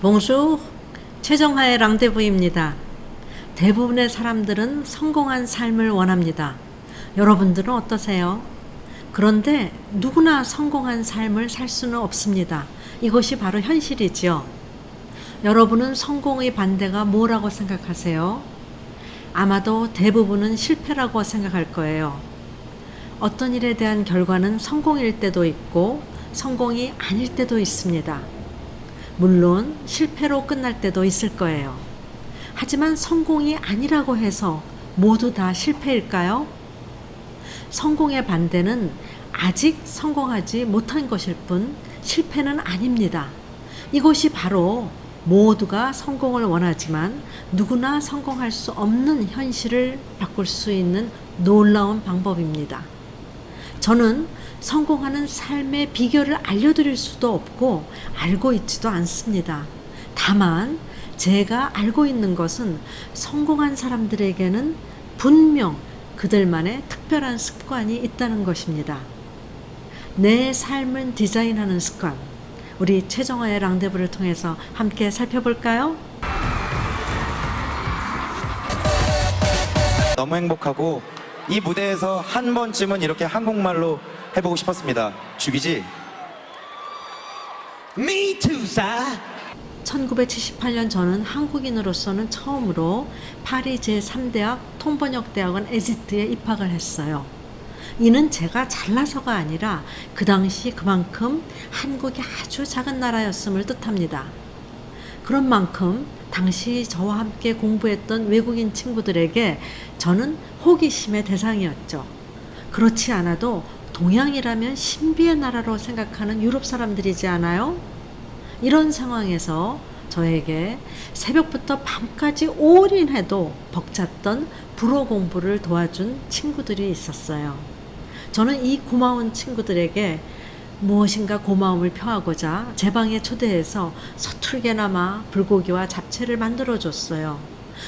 봉슈 최정화의 랑데부입니다. 대부분의 사람들은 성공한 삶을 원합니다. 여러분들은 어떠세요? 그런데 누구나 성공한 삶을 살 수는 없습니다. 이것이 바로 현실이지요. 여러분은 성공의 반대가 뭐라고 생각하세요? 아마도 대부분은 실패라고 생각할 거예요. 어떤 일에 대한 결과는 성공일 때도 있고 성공이 아닐 때도 있습니다. 물론 실패로 끝날 때도 있을 거예요. 하지만 성공이 아니라고 해서 모두 다 실패일까요? 성공의 반대는 아직 성공하지 못한 것일 뿐 실패는 아닙니다. 이것이 바로 모두가 성공을 원하지만 누구나 성공할 수 없는 현실을 바꿀 수 있는 놀라운 방법입니다. 저는 성공하는 삶의 비결을 알려드릴 수도 없고 알고 있지도 않습니다. 다만 제가 알고 있는 것은 성공한 사람들에게는 분명 그들만의 특별한 습관이 있다는 것입니다. 내 삶을 디자인하는 습관, 우리 최정화의 랑데부를 통해서 함께 살펴볼까요? 너무 행복하고 이 무대에서 한 번쯤은 이렇게 한국말로 해보고 싶었습니다. 죽이지? Me too, sir. 1978년 저는 한국인으로서는 처음으로 파리 제3대학 통번역대학원 에지트에 입학을 했어요. 이는 제가 잘나서가 아니라 그 당시 그만큼 한국이 아주 작은 나라였음을 뜻합니다. 그런 만큼 당시 저와 함께 공부했던 외국인 친구들에게 저는 호기심의 대상이었죠. 그렇지 않아도 동양이라면 신비의 나라로 생각하는 유럽 사람들이지 않아요? 이런 상황에서 저에게 새벽부터 밤까지 올인해도 벅찼던 불어 공부를 도와준 친구들이 있었어요. 저는 이 고마운 친구들에게 무엇인가 고마움을 표하고자 제 방에 초대해서 서툴게나마 불고기와 잡채를 만들어줬어요.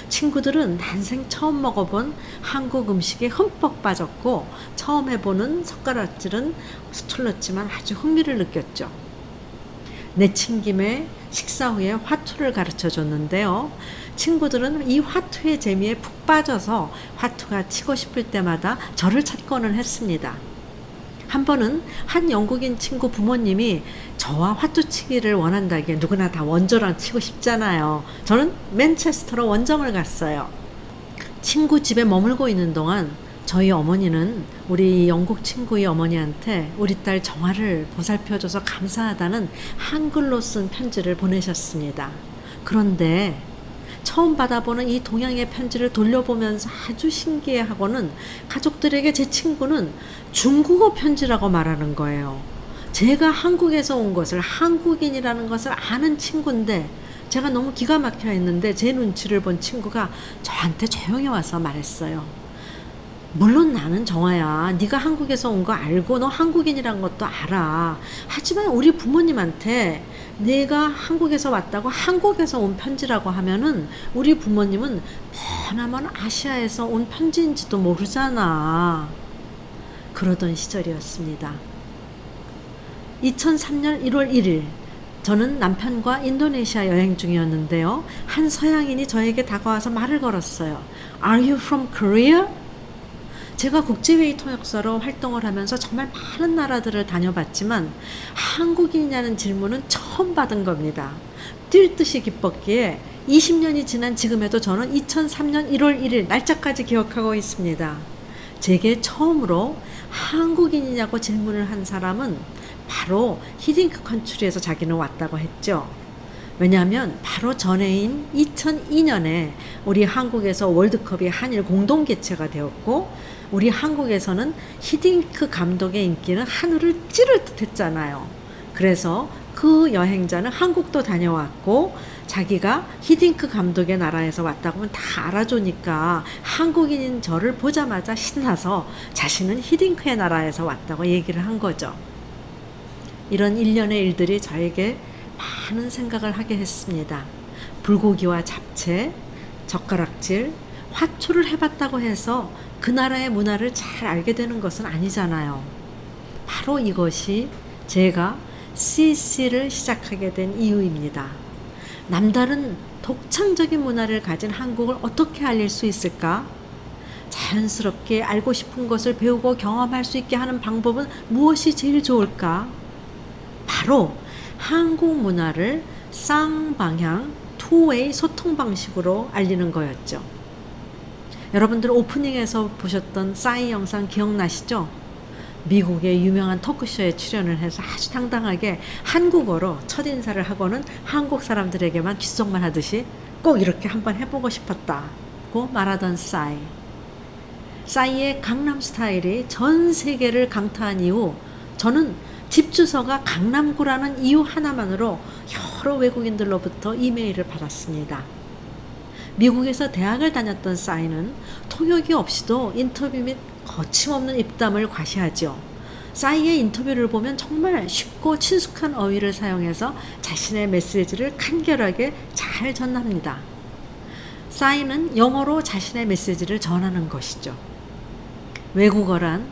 친구들은 난생 처음 먹어본 한국 음식에 흠뻑 빠졌고 처음 해보는 젓가락질은 서툴렀지만 아주 흥미를 느꼈죠. 내친김에 식사 후에 화투를 가르쳐 줬는데요. 친구들은 이 화투의 재미에 푹 빠져서 화투가 치고 싶을 때마다 저를 찾곤을 했습니다. 한 번은 한 영국인 친구 부모님이 저와 화투치기를 원한다기에 누구나 다 원저랑 치고 싶잖아요. 저는 맨체스터로 원정을 갔어요. 친구 집에 머물고 있는 동안 저희 어머니는 우리 영국 친구의 어머니한테 우리 딸 정화를 보살펴줘서 감사하다는 한글로 쓴 편지를 보내셨습니다. 그런데 처음 받아보는 이 동양의 편지를 돌려보면서 아주 신기해하고는 가족들에게 제 친구는 중국어 편지라고 말하는 거예요. 제가 한국에서 온 것을 한국인이라는 것을 아는 친구인데 제가 너무 기가 막혀 했는데 제 눈치를 본 친구가 저한테 조용히 와서 말했어요. 물론 나는 정화야, 네가 한국에서 온 거 알고 너 한국인이란 것도 알아. 하지만 우리 부모님한테 내가 한국에서 왔다고 한국에서 온 편지라고 하면은 우리 부모님은 머나먼 아시아에서 온 편지인지도 모르잖아. 그러던 시절이었습니다. 2003년 1월 1일 저는 남편과 인도네시아 여행 중이었는데요. 한 서양인이 저에게 다가와서 말을 걸었어요. Are you from Korea? 제가 국제회의 통역사로 활동을 하면서 정말 많은 나라들을 다녀봤지만 한국인이냐는 질문은 처음 받은 겁니다. 뛸 듯이 기뻤기에 20년이 지난 지금에도 저는 2003년 1월 1일 날짜까지 기억하고 있습니다. 제게 처음으로 한국인이냐고 질문을 한 사람은 바로 히딩크 컨트리에서 자기는 왔다고 했죠. 왜냐하면 바로 전해인 2002년에 우리 한국에서 월드컵이 한일 공동 개최가 되었고 우리 한국에서는 히딩크 감독의 인기는 하늘을 찌를 듯 했잖아요. 그래서 그 여행자는 한국도 다녀왔고 자기가 히딩크 감독의 나라에서 왔다고 하면 다 알아주니까 한국인인 저를 보자마자 신나서 자신은 히딩크의 나라에서 왔다고 얘기를 한 거죠. 이런 일련의 일들이 저에게 많은 생각을 하게 했습니다. 불고기와 잡채, 젓가락질, 화투를 해봤다고 해서 그 나라의 문화를 잘 알게 되는 것은 아니잖아요. 바로 이것이 제가 CC를 시작하게 된 이유입니다. 남다른 독창적인 문화를 가진 한국을 어떻게 알릴 수 있을까? 자연스럽게 알고 싶은 것을 배우고 경험할 수 있게 하는 방법은 무엇이 제일 좋을까? 바로 한국 문화를 쌍방향, 투웨이 소통 방식으로 알리는 거였죠. 여러분들 오프닝에서 보셨던 싸이 영상 기억나시죠? 미국의 유명한 토크쇼에 출연을 해서 아주 당당하게 한국어로 첫인사를 하고는 한국 사람들에게만 귓속말 하듯이 꼭 이렇게 한번 해보고 싶었다고 말하던 싸이. 싸이의 강남 스타일이 전 세계를 강타한 이후 저는 집 주소가 강남구라는 이유 하나만으로 여러 외국인들로부터 이메일을 받았습니다. 미국에서 대학을 다녔던 싸이는 통역이 없이도 인터뷰 및 거침없는 입담을 과시하죠. 싸이의 인터뷰를 보면 정말 쉽고 친숙한 어휘를 사용해서 자신의 메시지를 간결하게 잘 전합니다. 싸이는 영어로 자신의 메시지를 전하는 것이죠. 외국어란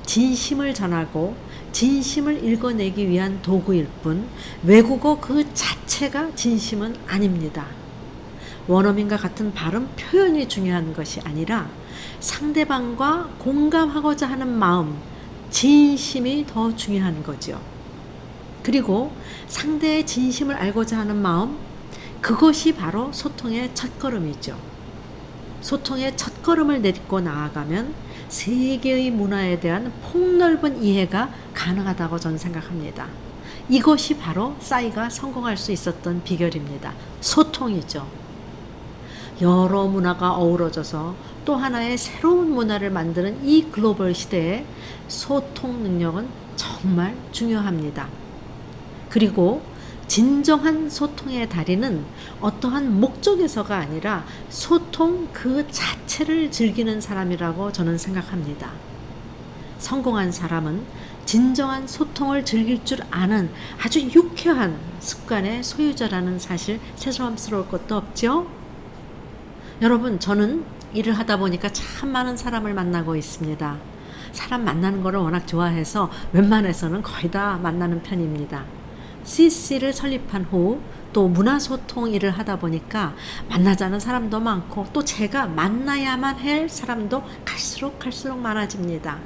진심을 전하고 진심을 읽어내기 위한 도구일 뿐 외국어 그 자체가 진심은 아닙니다. 원어민과 같은 발음 표현이 중요한 것이 아니라 상대방과 공감하고자 하는 마음, 진심이 더 중요한 거죠. 그리고 상대의 진심을 알고자 하는 마음, 그것이 바로 소통의 첫걸음이죠. 소통의 첫걸음을 내딛고 나아가면 세계의 문화에 대한 폭넓은 이해가 가능하다고 저는 생각합니다. 이것이 바로 싸이가 성공할 수 있었던 비결입니다. 소통이죠. 여러 문화가 어우러져서 또 하나의 새로운 문화를 만드는 이 글로벌 시대에 소통 능력은 정말 중요합니다. 그리고 진정한 소통의 달인은 어떠한 목적에서가 아니라 소통 그 자체를 즐기는 사람이라고 저는 생각합니다. 성공한 사람은 진정한 소통을 즐길 줄 아는 아주 유쾌한 습관의 소유자라는 사실 새삼스러울 것도 없죠? 여러분, 저는 일을 하다 보니까 참 많은 사람을 만나고 있습니다. 사람 만나는 거를 워낙 좋아해서 웬만해서는 거의 다 만나는 편입니다. CC를 설립한 후 또 문화소통 일을 하다 보니까 만나자는 사람도 많고 또 제가 만나야만 할 사람도 갈수록 많아집니다.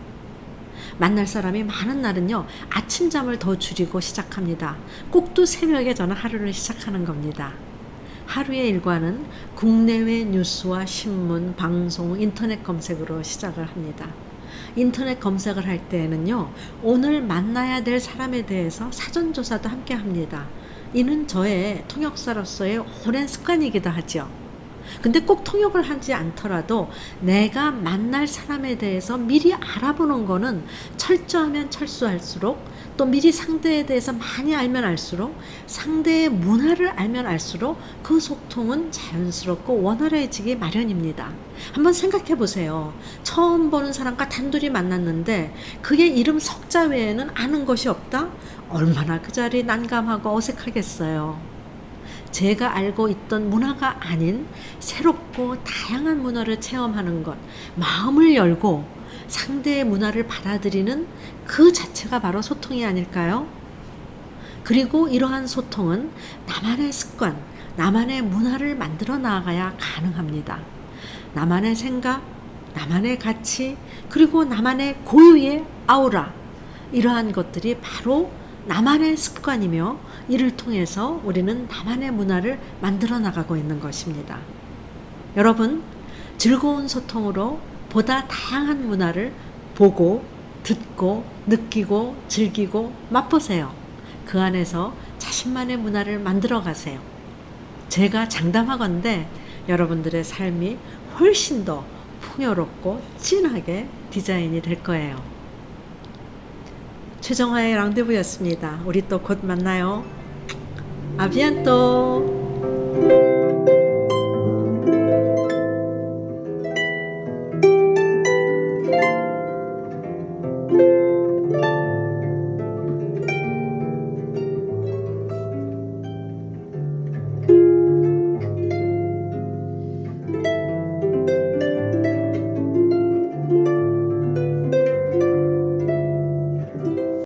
만날 사람이 많은 날은요, 아침잠을 더 줄이고 시작합니다. 꼭두 새벽에 저는 하루를 시작하는 겁니다. 하루의 일과는 국내외 뉴스와 신문, 방송, 인터넷 검색으로 시작을 합니다. 인터넷 검색을 할 때에는요, 오늘 만나야 될 사람에 대해서 사전조사도 함께 합니다. 이는 저의 통역사로서의 오랜 습관이기도 하죠. 근데 꼭 통역을 하지 않더라도 내가 만날 사람에 대해서 미리 알아보는 거는 철저하면 철수할수록 또 미리 상대에 대해서 많이 알면 알수록 상대의 문화를 알면 알수록 그 소통은 자연스럽고 원활해지기 마련입니다. 한번 생각해 보세요. 처음 보는 사람과 단둘이 만났는데 그의 이름 석자 외에는 아는 것이 없다? 얼마나 그 자리 난감하고 어색하겠어요. 제가 알고 있던 문화가 아닌 새롭고 다양한 문화를 체험하는 것, 마음을 열고 상대의 문화를 받아들이는 그 자체가 바로 소통이 아닐까요? 그리고 이러한 소통은 나만의 습관, 나만의 문화를 만들어 나가야 가능합니다. 나만의 생각, 나만의 가치, 그리고 나만의 고유의 아우라, 이러한 것들이 바로 나만의 습관이며 이를 통해서 우리는 나만의 문화를 만들어 나가고 있는 것입니다. 여러분, 즐거운 소통으로 보다 다양한 문화를 보고, 듣고, 느끼고, 즐기고, 맛보세요. 그 안에서 자신만의 문화를 만들어 가세요. 제가 장담하건대 여러분들의 삶이 훨씬 더 풍요롭고 진하게 디자인이 될 거예요. 최정화의 랑데부였습니다. 우리 또 곧 만나요. 아비안또.